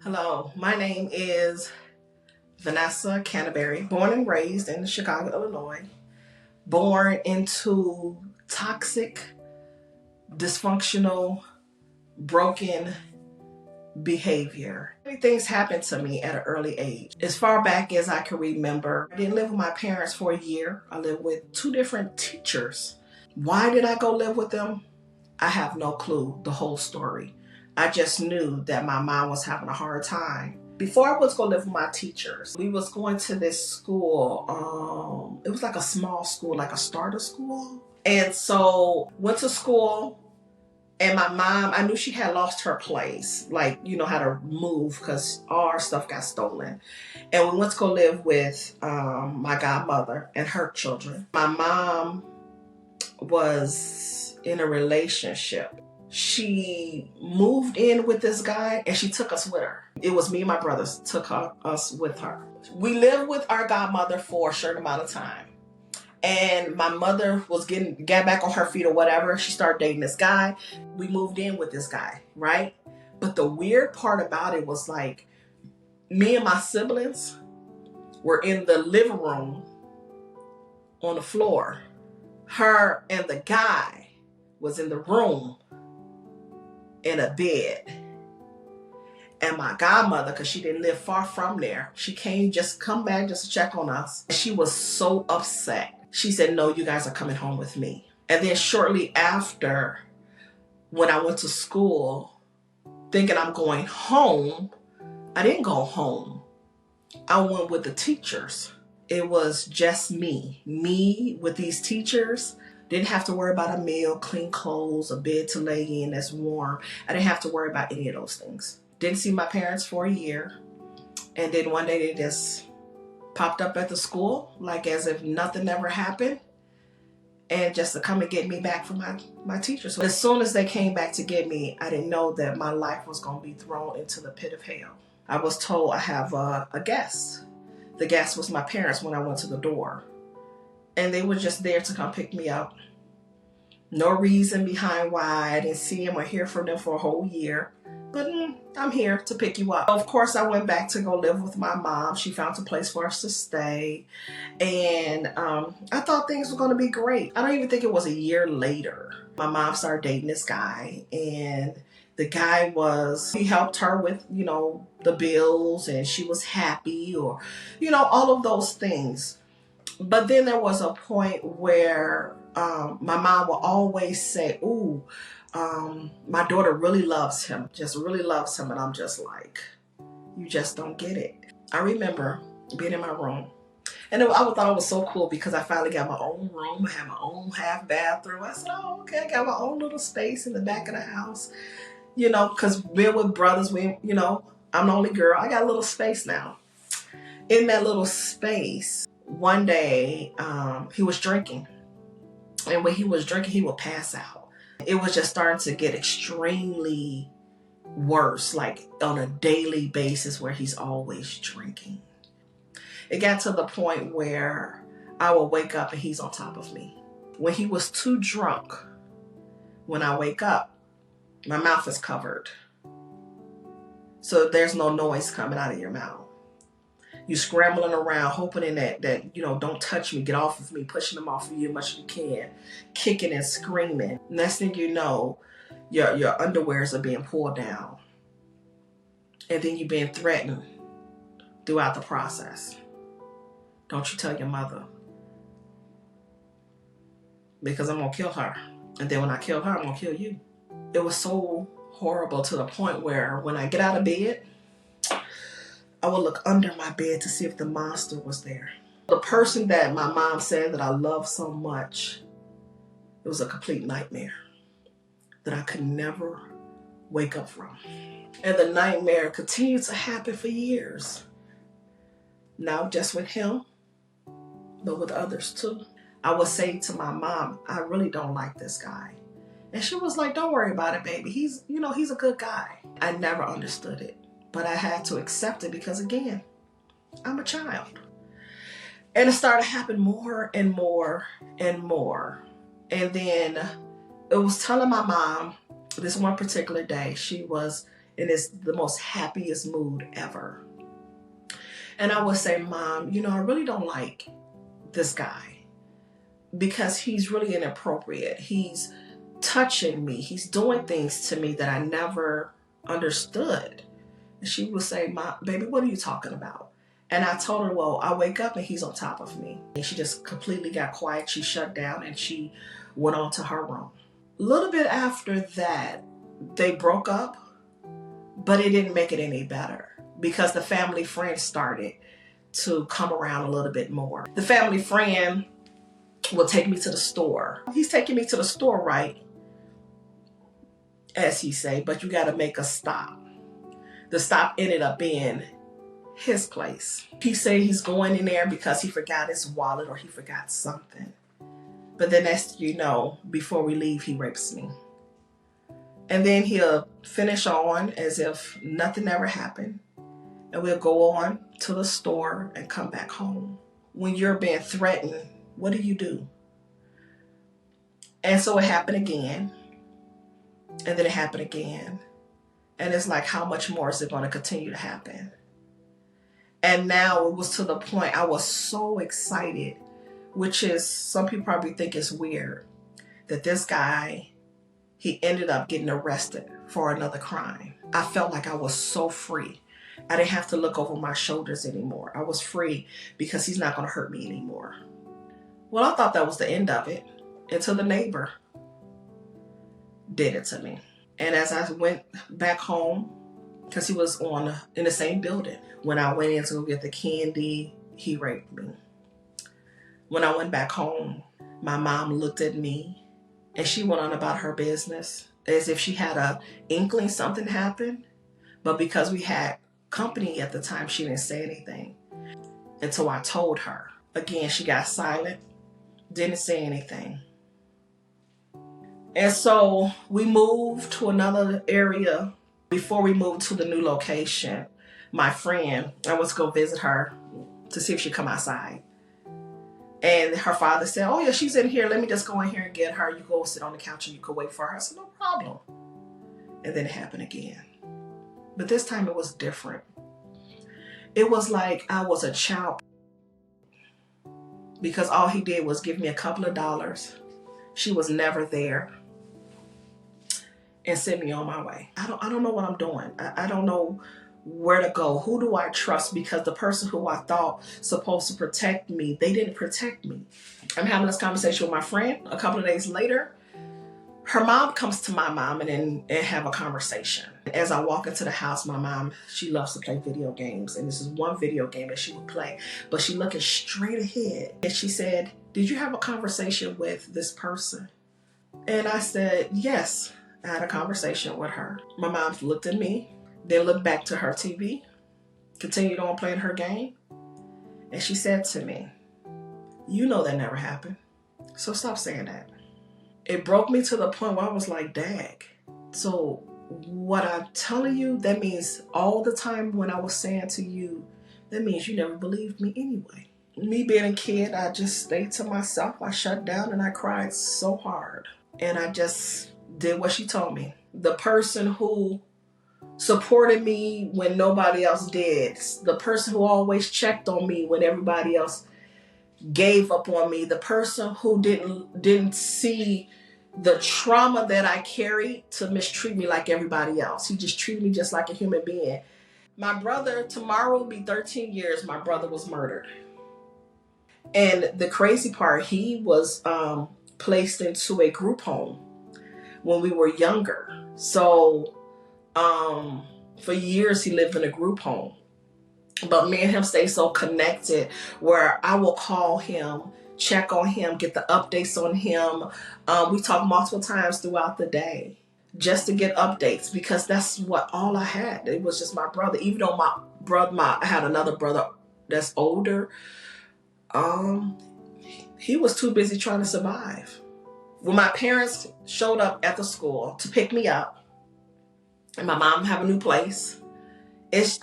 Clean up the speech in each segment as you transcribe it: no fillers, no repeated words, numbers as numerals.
Hello, my name is Vanessa Canteberry, born and raised in Chicago, Illinois, born into toxic, dysfunctional, broken behavior. Many things happened to me at an early age. As far back as I can remember, I didn't live with my parents for a year. I lived with two different teachers. Why did I go live with them? I have no clue the whole story. I just knew that my mom was having a hard time. Before I was going to live with my teachers, we was going to this school. It was like a small school, like a starter school. And so went to school, and my mom, I knew she had lost her place, like, how to move because all our stuff got stolen. And we went to go live with my godmother and her children. My mom was in a relationship. She moved in with this guy and she took us with her. It was me and my brothers took us with her. We lived with our godmother for a certain amount of time. And my mother was got back on her feet or whatever. She started dating this guy. We moved in with this guy, right? But the weird part about it was like me and my siblings were in the living room on the floor. Her and the guy was in the room in a bed. And my godmother, because she didn't live far from there, she come back just to check on us. She was so upset. She said, no, you guys are coming home with me. And then shortly after, when I went to school, thinking I'm going home, I didn't go home. I went with the teachers. It was just me with these teachers. Didn't have to worry about a meal, clean clothes, a bed to lay in that's warm. I didn't have to worry about any of those things. Didn't see my parents for a year. And then one day they just popped up at the school, like as if nothing ever happened. And just to come and get me back from my teachers. So as soon as they came back to get me, I didn't know that my life was going to be thrown into the pit of hell. I was told I have a guest. The guest was my parents when I went to the door. And they were just there to come pick me up. No reason behind why. I didn't see them or hear from them for a whole year. But I'm here to pick you up. Of course, I went back to go live with my mom. She found a place for us to stay. And I thought things were going to be great. I don't even think it was a year later. My mom started dating this guy. And the guy he helped her with, the bills. And she was happy or, all of those things. But then there was a point where my mom will always say, ooh, my daughter really loves him, just really loves him. And I'm just like, you just don't get it. I remember being in my room. And I thought it was so cool because I finally got my own room. I had my own half bathroom. I said, oh, okay, I got my own little space in the back of the house. Because we're with brothers, I'm the only girl. I got a little space now. In that little space, one day, he was drinking. And when he was drinking, he would pass out. It was just starting to get extremely worse, like on a daily basis where he's always drinking. It got to the point where I would wake up and he's on top of me. When he was too drunk, when I wake up, my mouth is covered. So there's no noise coming out of your mouth. You're scrambling around, hoping that don't touch me, get off of me, pushing them off of you as much as you can, kicking and screaming. Next thing you know, your underwears are being pulled down. And then you're being threatened throughout the process. Don't you tell your mother. Because I'm going to kill her. And then when I kill her, I'm going to kill you. It was so horrible to the point where when I get out of bed, I would look under my bed to see if the monster was there. The person that my mom said that I love so much, it was a complete nightmare that I could never wake up from. And the nightmare continued to happen for years. Not just with him, but with others too. I would say to my mom, I really don't like this guy. And she was like, don't worry about it, baby. He's a good guy. I never understood it. But I had to accept it because, again, I'm a child. And it started to happen more and more and more. And then it was telling my mom this one particular day, she was and it's the most happiest mood ever. And I would say, Mom, I really don't like this guy because he's really inappropriate. He's touching me. He's doing things to me that I never understood. And she would say, baby, what are you talking about? And I told her, well, I wake up and he's on top of me. And she just completely got quiet. She shut down and she went on to her room. A little bit after that, they broke up, but it didn't make it any better because the family friend started to come around a little bit more. The family friend will take me to the store. He's taking me to the store, right? As he say, but you got to make a stop. The stop ended up being his place. He said he's going in there because he forgot his wallet or he forgot something. But then next before we leave, he rapes me. And then he'll finish on as if nothing ever happened. And we'll go on to the store and come back home. When you're being threatened, what do? And so it happened again. And then it happened again. And it's like, how much more is it going to continue to happen? And now it was to the point I was so excited, which is, some people probably think it's weird, that this guy, he ended up getting arrested for another crime. I felt like I was so free. I didn't have to look over my shoulders anymore. I was free because he's not going to hurt me anymore. Well, I thought that was the end of it until the neighbor did it to me. And as I went back home, because he was in the same building, when I went in to go get the candy, he raped me. When I went back home, my mom looked at me and she went on about her business as if she had a inkling something happened. But because we had company at the time, she didn't say anything until I told her. Again, she got silent, didn't say anything. And so we moved to another area. Before we moved to the new location, my friend, I was going to visit her to see if she'd come outside. And her father said, oh yeah, she's in here. Let me just go in here and get her. You go sit on the couch and you can wait for her. I said, no problem. And then it happened again. But this time it was different. It was like I was a child because all he did was give me a couple of dollars. She was never there. And send me on my way. I don't know what I'm doing. I don't know where to go. Who do I trust? Because the person who I thought supposed to protect me, they didn't protect me. I'm having this conversation with my friend. A couple of days later, her mom comes to my mom and have a conversation. As I walk into the house, my mom, she loves to play video games. And this is one video game that she would play. But she looking straight ahead. And she said, did you have a conversation with this person? And I said, yes. I had a conversation with her. My mom looked at me, then looked back to her TV, continued on playing her game, and she said to me, you know that never happened, so stop saying that. It broke me to the point where I was like, dag. So what I'm telling you, that means all the time when I was saying to you, that means you never believed me anyway. Me being a kid, I just stayed to myself. I shut down and I cried so hard. And I just did what she told me. The person who supported me when nobody else did, the person who always checked on me when everybody else gave up on me, the person who didn't see the trauma that I carried to mistreat me like everybody else. He just treated me just like a human being. My brother, tomorrow will be 13 years, my brother was murdered. And the crazy part, he was placed into a group home when we were younger. So for years he lived in a group home. But me and him stay so connected where I will call him, check on him, get the updates on him. We talk multiple times throughout the day just to get updates because that's what all I had. It was just my brother. Even though I had another brother that's older, he was too busy trying to survive. When my parents showed up at the school to pick me up, and my mom have a new place, it's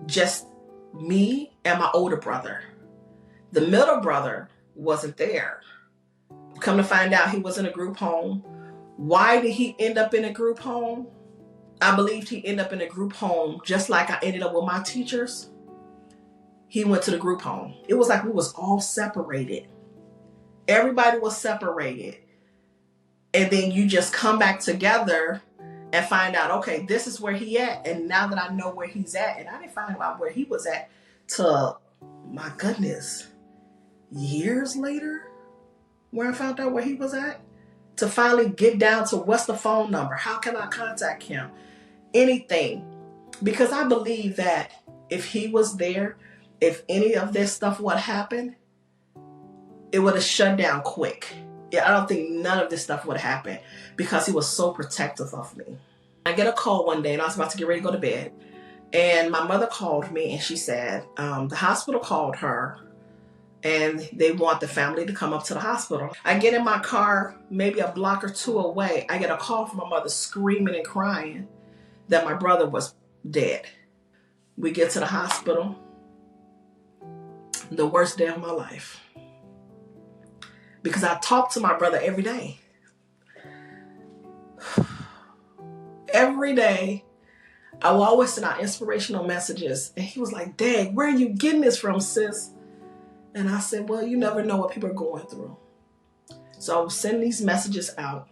just me and my older brother. The middle brother wasn't there. Come to find out, he was in a group home. Why did he end up in a group home? I believed he ended up in a group home, just like I ended up with my teachers. He went to the group home. It was like we was all separated. Everybody was separated. And then you just come back together and find out, okay, this is where he at. And now that I know where he's at, and I didn't find out where he was at till, my goodness, years later, where I found out where he was at, to finally get down to what's the phone number? How can I contact him? Anything. Because I believe that if he was there, if any of this stuff would happen, it would have shut down quick. Yeah, I don't think none of this stuff would have happened because he was so protective of me. I get a call one day and I was about to get ready to go to bed. And my mother called me and she said, the hospital called her and they want the family to come up to the hospital. I get in my car, maybe a block or two away. I get a call from my mother screaming and crying that my brother was dead. We get to the hospital. The worst day of my life. Because I talk to my brother every day. Every day, I will always send out inspirational messages. And he was like, Dad, where are you getting this from, sis? And I said, well, you never know what people are going through. So I would send these messages out.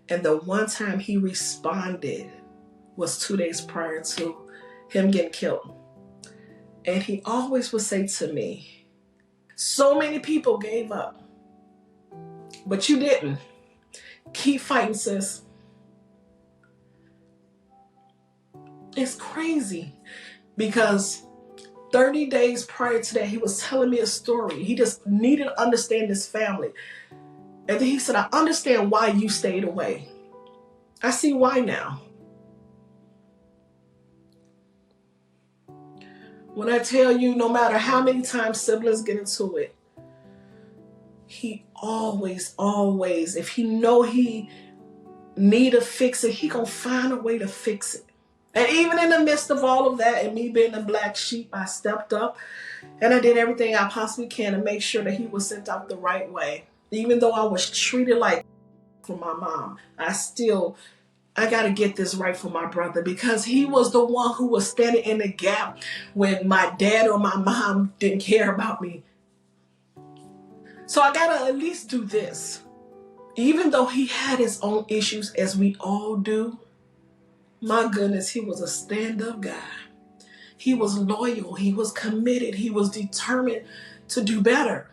And the one time he responded was 2 days prior to him getting killed. And he always would say to me, so many people gave up. But you didn't. Keep fighting, sis. It's crazy because 30 days prior to that, he was telling me a story. He just needed to understand his family. And then he said, I understand why you stayed away. I see why now. When I tell you, no matter how many times siblings get into it, he always, if he know he need to fix it, he gonna find a way to fix it. And even in the midst of all of that and me being the black sheep, I stepped up and I did everything I possibly can to make sure that he was sent out the right way. Even though I was treated like from my mom, I got to get this right for my brother because he was the one who was standing in the gap when my dad or my mom didn't care about me. So I got to at least do this. Even though he had his own issues, as we all do, my goodness, he was a stand-up guy. He was loyal. He was committed. He was determined to do better.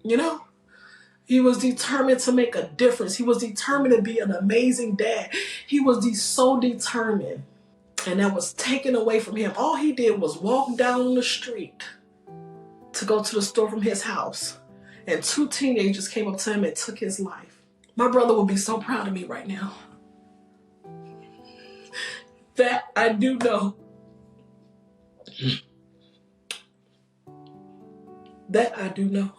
You know? He was determined to make a difference. He was determined to be an amazing dad. He was so determined. And that was taken away from him. All he did was walk down the street to go to the store from his house. And 2 teenagers came up to him and took his life. My brother would be so proud of me right now. That I do know. That I do know.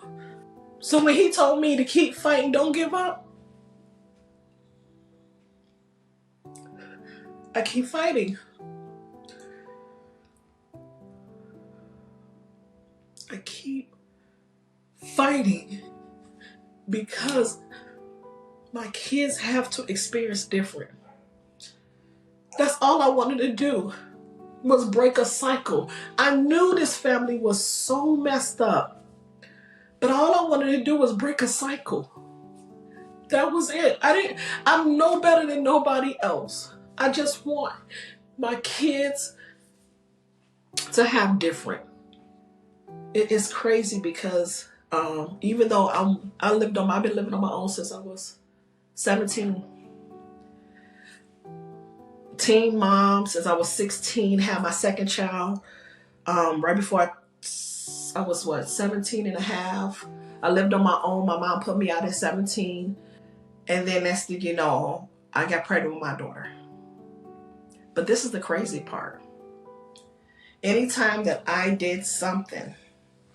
So when he told me to keep fighting, don't give up, I keep fighting. I keep fighting because my kids have to experience different. That's all I wanted to do was break a cycle. I knew this family was so messed up, but all I wanted to do was break a cycle. That was it. I'm no better than nobody else. I just want my kids to have different. It is crazy because even though I've been living on my own since I was 17. Teen mom since I was 16, had my second child right before I was 17 and a half. I lived on my own. My mom put me out at 17. And then next thing you know, I got pregnant with my daughter. But this is the crazy part. Anytime that I did something,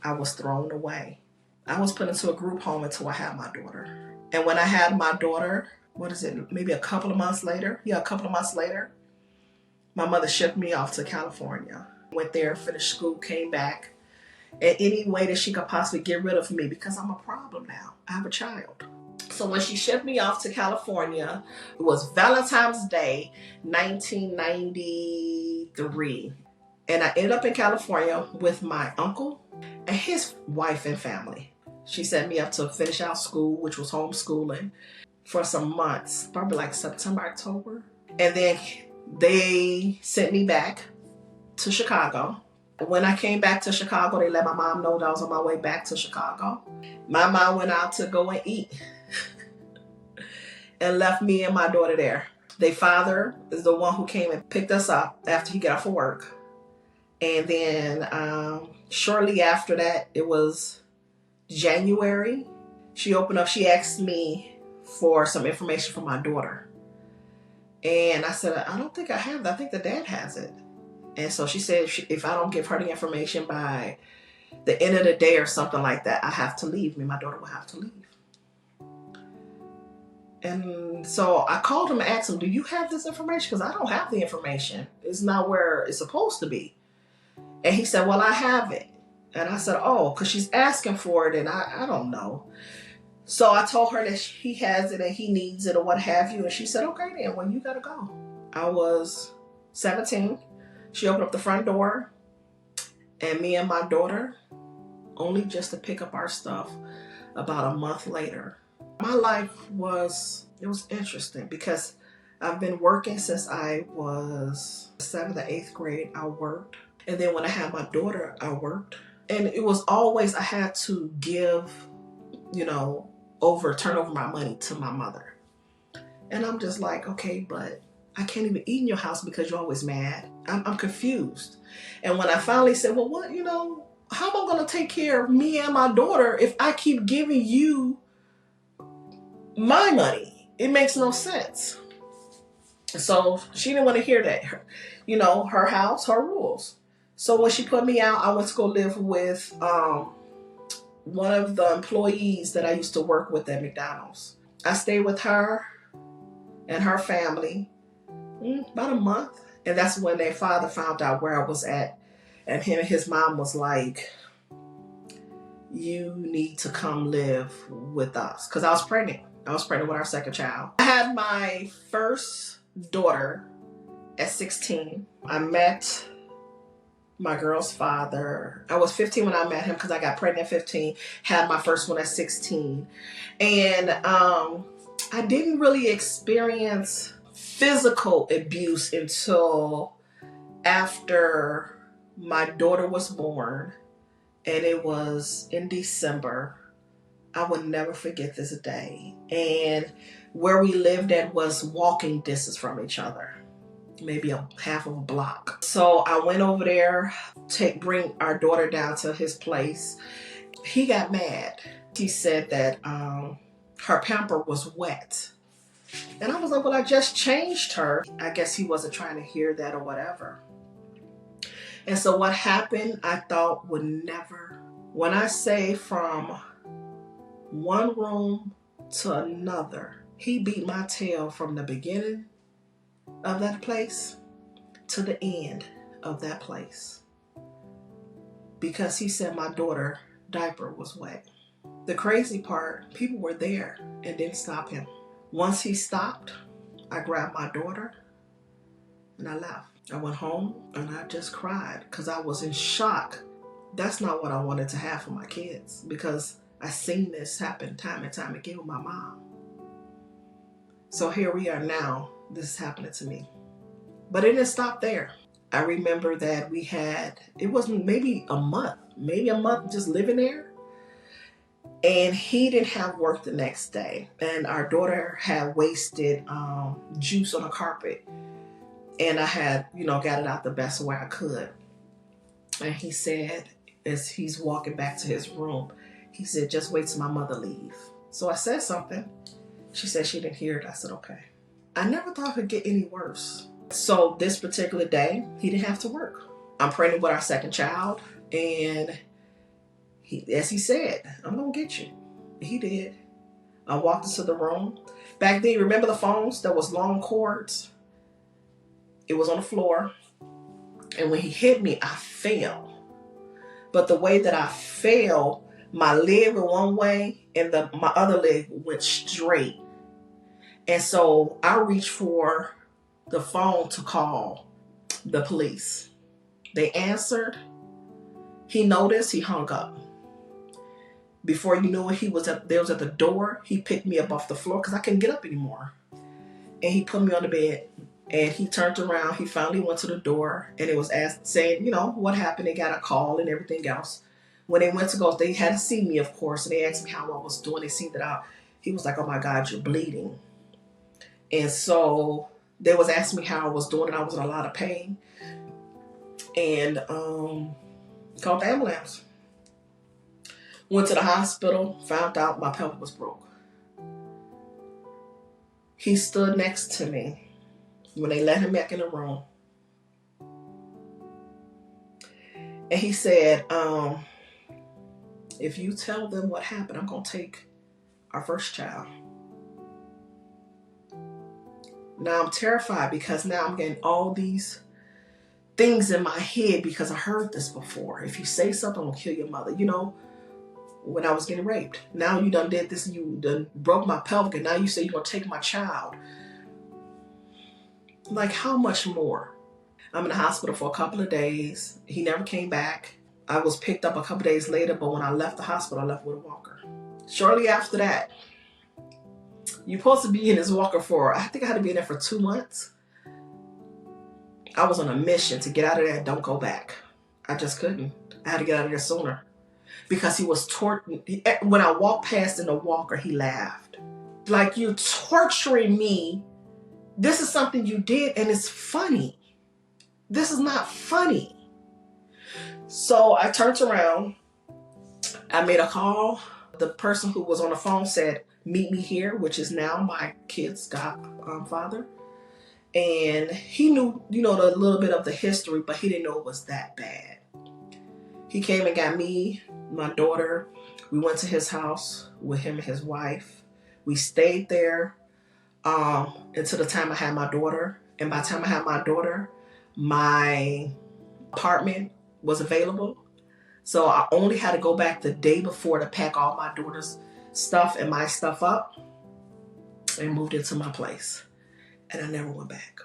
I was thrown away. I was put into a group home until I had my daughter. And when I had my daughter, maybe a couple of months later, my mother shipped me off to California. Went there, finished school, came back. And any way that she could possibly get rid of me because I'm a problem now. I have a child. So when she shipped me off to California, it was Valentine's Day, 1993. And I ended up in California with my uncle and his wife and family. She sent me up to finish out school, which was homeschooling, for some months, probably like September, October. And then they sent me back to Chicago. When I came back to Chicago, they let my mom know that I was on my way back to Chicago. My mom went out to go and eat and left me and my daughter there. Their father is the one who came and picked us up after he got off of work. And then shortly after that, it was January, she opened up, she asked me for some information from my daughter. And I said, I don't think I have that. I think the dad has it. And so she said, if I don't give her the information by the end of the day or something like that, I have to leave. Me and my daughter will have to leave. And so I called him and asked him, do you have this information? Because I don't have the information. It's not where it's supposed to be. And he said, well, I have it. And I said, oh, because she's asking for it and I don't know. So I told her that he has it and he needs it or what have you. And she said, okay, then, well, you got to go. I was 17. She opened up the front door and me and my daughter, only just to pick up our stuff about a month later. My life was interesting because I've been working since I was 7th or 8th grade. I worked. And then when I had my daughter, I worked. And it was always, I had to give, turn over my money to my mother. And I'm just like, okay, but I can't even eat in your house because you're always mad. I'm confused. And when I finally said, well, what, how am I going to take care of me and my daughter if I keep giving you my money? It makes no sense. So she didn't want to hear that. Her house, her rules. So when she put me out, I went to go live with one of the employees that I used to work with at McDonald's. I stayed with her and her family about a month. And that's when their father found out where I was at. And him and his mom was like, you need to come live with us. Because I was pregnant. I was pregnant with our second child. I had my first daughter at 16. I met my girl's father. I was 15 when I met him because I got pregnant at 15. Had my first one at 16. And I didn't really experience physical abuse until after my daughter was born. And it was in December. I would never forget this day. And where we lived at was walking distance from each other. Maybe a half of a block. So I went over there to bring our daughter down to his place. He got mad. He said that her pamper was wet. And I was like, well, I just changed her. I guess he wasn't trying to hear that or whatever. And so what happened, I thought would never. When I say from one room to another, he beat my tail from the beginning of that place to the end of that place because he said my daughter's diaper was wet. The crazy part, people were there and didn't stop him. Once he stopped, I grabbed my daughter and I left. I went home and I just cried because I was in shock. That's not what I wanted to have for my kids because I seen this happen time and time again with my mom. So here we are now. This is happening to me. But it didn't stop there. I remember that it was maybe a month just living there. And he didn't have work the next day. And our daughter had wasted juice on the carpet. And I had, got it out the best way I could. And he said, as he's walking back to his room, he said, just wait till my mother leave. So I said something. She said she didn't hear it. I said, okay. I never thought it could get any worse. So this particular day, he didn't have to work. I'm pregnant with our second child. And as he said, I'm going to get you. He did. I walked into the room. Back then, remember the phones? There was long cords. It was on the floor. And when he hit me, I fell. But the way that I fell, My leg went one way and my other leg went straight. And so I reached for the phone to call the police. They answered. He noticed, he hung up. Before you knew it, he was at the door. He picked me up off the floor because I couldn't get up anymore. And he put me on the bed. And he turned around. He finally went to the door. And it was saying, what happened? They got a call and everything else. When they went to go, they had to see me, of course. And they asked me how I was doing. They seen that he was like, oh my God, you're bleeding. And so they was asking me how I was doing. And I was in a lot of pain. And called the ambulance. Went to the hospital, found out my pelvic was broke. He stood next to me when they let him back in the room. And he said, if you tell them what happened, I'm going to take our first child. Now I'm terrified because now I'm getting all these things in my head because I heard this before. If you say something, I'm going to kill your mother. When I was getting raped. Now you done did this and you done broke my pelvic and now you say you're going to take my child. Like, how much more? I'm in the hospital for a couple of days. He never came back. I was picked up a couple of days later, but when I left the hospital, I left with a walker. Shortly after that, you're supposed to be in this walker I think I had to be in there for 2 months. I was on a mission to get out of there and don't go back. I just couldn't. I had to get out of there sooner. Because he was when I walked past in the walker, he laughed. Like, you're torturing me. This is something you did and it's funny. This is not funny. So I turned around. I made a call. The person who was on the phone said, meet me here, which is now my kid's godfather. And he knew, the little bit of the history, but he didn't know it was that bad. He came and got me, my daughter. We went to his house with him and his wife. We stayed there until the time I had my daughter. And by the time I had my daughter, my apartment was available. So I only had to go back the day before to pack all my daughter's stuff and my stuff up and moved into my place. And I never went back.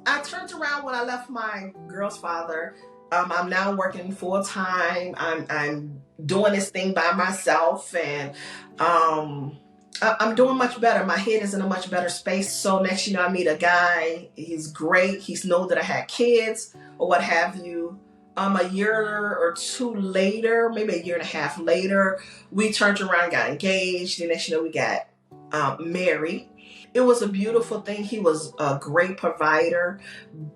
I turned around when I left my girl's father. I'm now working full time. I'm doing this thing by myself, and I'm doing much better. My head is in a much better space. So next, I meet a guy. He's great. He's know that I had kids or what have you. A year or two later, maybe a year and a half later, we turned around, got engaged, and next, we got married. It was a beautiful thing. He was a great provider,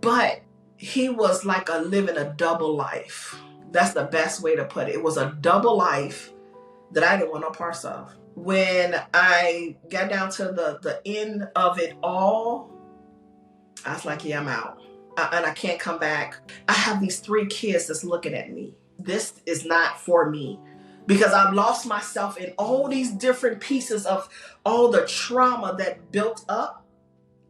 but he was like living a double life. That's the best way to put it. It was a double life that I didn't want no parts of. When I got down to the end of it all, I was like, yeah, I'm out. And I can't come back. I have these 3 kids that's looking at me. This is not for me. Because I've lost myself in all these different pieces of all the trauma that built up.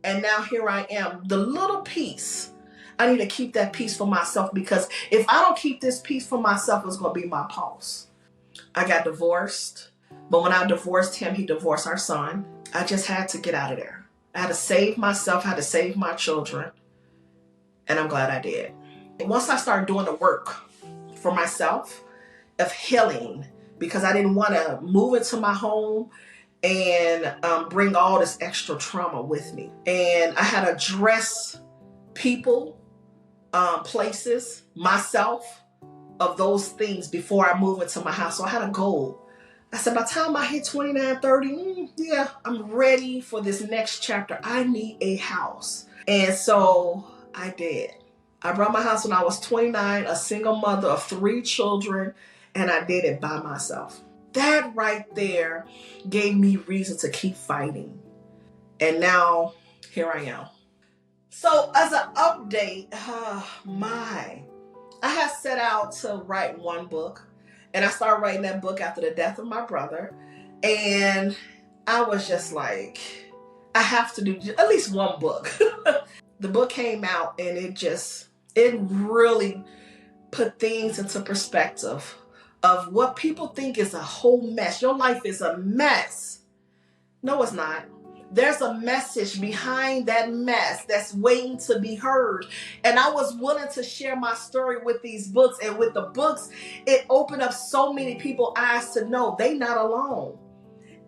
And now here I am, the little piece. I need to keep that peace for myself, because if I don't keep this peace for myself, it's going to be my pulse. I got divorced, but when I divorced him, he divorced our son. I just had to get out of there. I had to save myself, I had to save my children, and I'm glad I did. Once I started doing the work for myself of healing, because I didn't want to move into my home and bring all this extra trauma with me. And I had to address people, places, myself, of those things before I move into my house. So I had a goal. I said, by the time I hit 29, 30, yeah, I'm ready for this next chapter. I need a house. And so I did. I brought my house when I was 29, a single mother of 3 children, and I did it by myself. That right there gave me reason to keep fighting. And now, here I am. So as an update, I had set out to write one book, and I started writing that book after the death of my brother. And I was just like, I have to do at least one book. The book came out, and it really put things into perspective of what people think is a whole mess. Your life is a mess. No, it's not. There's a message behind that mess that's waiting to be heard. And I was willing to share my story with these books. And with the books, it opened up so many people's eyes to know they not alone.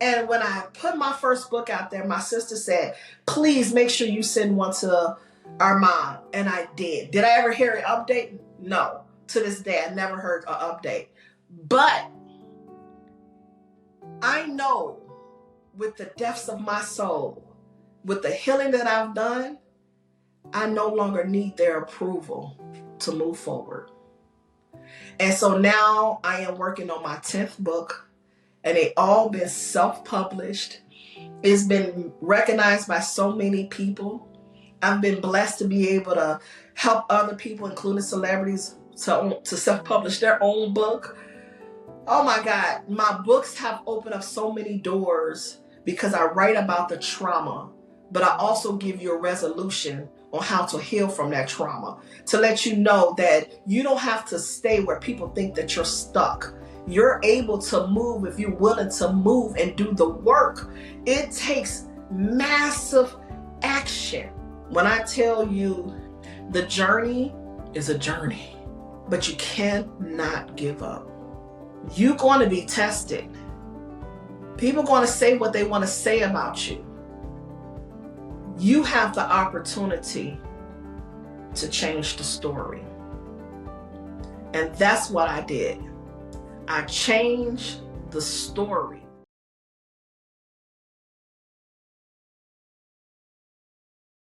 And when I put my first book out there, my sister said, please make sure you send one to our mom. And I did. Did I ever hear an update? No. To this day, I never heard an update. But I know with the depths of my soul, with the healing that I've done, I no longer need their approval to move forward. And so now I am working on my 10th book, and they all been self-published. It's been recognized by so many people. I've been blessed to be able to help other people, including celebrities, to self-publish their own book. Oh my God, my books have opened up so many doors because I write about the trauma, but I also give you a resolution on how to heal from that trauma, to let you know that you don't have to stay where people think that you're stuck. You're able to move if you're willing to move and do the work. It takes massive action. When I tell you the journey is a journey, but you cannot give up. You're going to be tested. People are going to say what they want to say about you. You have the opportunity to change the story. And that's what I did. I changed the story